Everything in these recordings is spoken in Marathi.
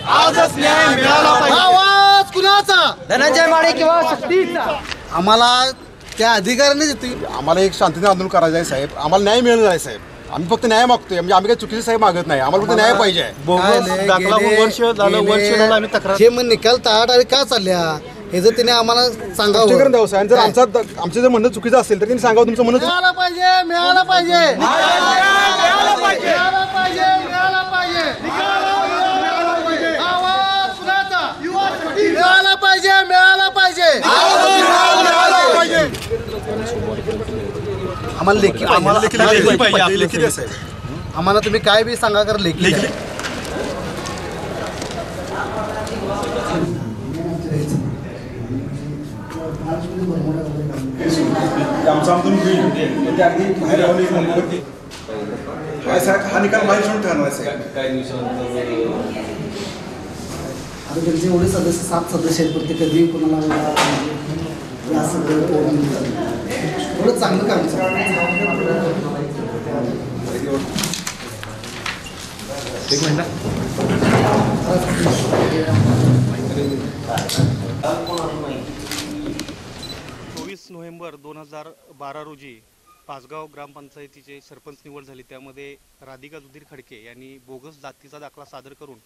आजच न्याय मिळाला पाहिजे. आवाज कुणाचा? धनंजय माने किंवा शक्तीचा. आम्हाला त्या अधिकाऱ्यांनी देते. आम्हाला एक शांततेने आंदोलन करायचं आहे साहेब. आम्हाला न्याय मिळणार आहे साहेब. आम्ही फक्त न्याय मागतोय. म्हणजे आम्ही काही चुकीचं साहेब मागत नाही. आम्हाला फक्त न्याय पाहिजे आहे. वर्ष झालं आम्ही तक्रार. हे मग निकाल टाळाटाळी का चालल्या हे जर त्याने आम्हाला सांगावं. द्यावं साहेब. जर आमचं जर म्हणणं चुकीचं असेल तर त्यांनी सांगावं तुमचं म्हणणं. मिळाला पाहिजे, मिळाला पाहिजे, मिळाला पाहिजे, मिळाला पाहिजे. आवाज कुणाचा? मिळाला पाहिजे, मिळाला पाहिजे. आम्हाला लेखी लिखित साहेब. आम्हाला तुम्ही काय बी सांगा कर लेखी. हा निकाल माहिती ठरणार साहेब. आता त्यांचे एवढे सदस्य 7 सदस्य आहेत पण ते कधी कोणाला असं एवढं चांगलं काम एक मिनिट. 24 नोव्हेंबर 2012 रोजी पाचगाव ग्रामपंचायतीचे सरपंच निवड झाली. त्यामध्ये राधिका सुधीर खडके यांनी बोगस जातीचा दाखला सादर करून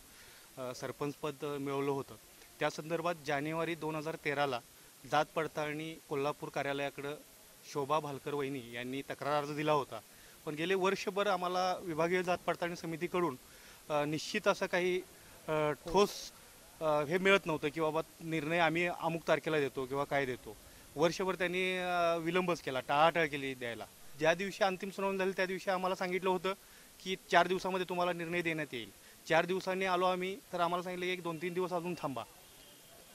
सरपंचपद मिळवलं होतं. त्या संदर्भात जानेवारी 2013ला जात पडताळणी कोल्हापूर कार्यालयाकडं शोभा भालकर वहिनी यांनी तक्रार अर्ज दिला होता. पण गेले वर्षभर आम्हाला विभागीय जात पडताळणी समितीकडून निश्चित असं काही ठोस हे मिळत नव्हतं की बाबा निर्णय आम्ही अमुक तारखेला देतो किंवा काय देतो. वर्षभर त्यांनी विलंबच केला, टाळाटाळ केली द्यायला. ज्या दिवशी अंतिम सुनावणी झाली त्या दिवशी आम्हाला सांगितलं होतं की 4 दिवसामध्ये तुम्हाला निर्णय देण्यात येईल. 4 दिवसांनी आलो आम्ही तर आम्हाला सांगितलं की 1-2-3 दिवस अजून थांबा.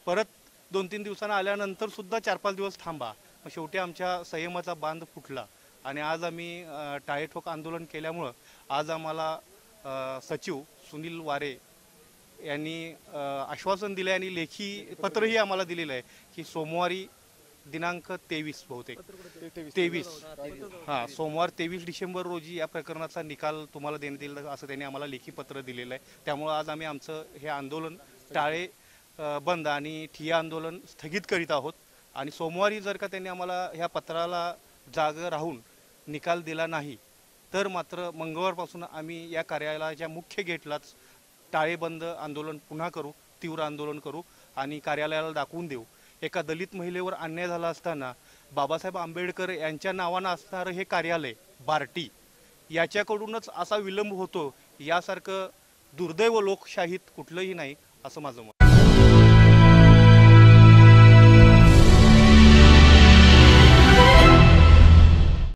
परत 2-3 दिवसांना आल्यानंतर सुद्धा 4-5 दिवस थांबा. मग शेवटी आमच्या संयमाचा बांध फुटला आणि आज आम्ही टाळेठोक आंदोलन केल्यामुळं आज आम्हाला सचिव सुनील वारे यांनी आश्वासन दिलं आहे आणि लेखी पत्रही आम्हाला दिलेलं आहे की सोमवारी दिनांक 23 बहुतेक 23 सोमवार 23 डिसेंबर रोजी या प्रकरणाचा निकाल तुम्हाला देण्यात येईल असं त्यांनी आम्हाला लेखी पत्र दिलेलं आहे. त्यामुळं आज आम्ही आमचं हे आंदोलन टाळे बंद आणि ठिय्या आंदोलन स्थगित करीत आहोत. आणि सोमवारी जर का त्यांनी आम्हाला ह्या पत्राला जागं राहून निकाल दिला नाही तर मात्र मंगळवारपासून आम्ही या कार्यालयाच्या मुख्य गेटलाच टाळेबंद आंदोलन पुन्हा करू, तीव्र आंदोलन करू आणि कार्यालयाला दाखवून देऊ. एका दलित महिलेवर अन्याय झाला असताना बाबासाहेब आंबेडकर यांच्या नावानं असणारं हे कार्यालय बार्टी याच्याकडूनच असा विलंब होतो यासारखं दुर्दैव लोकशाहीत कुठलंही नाही असं माझं मत.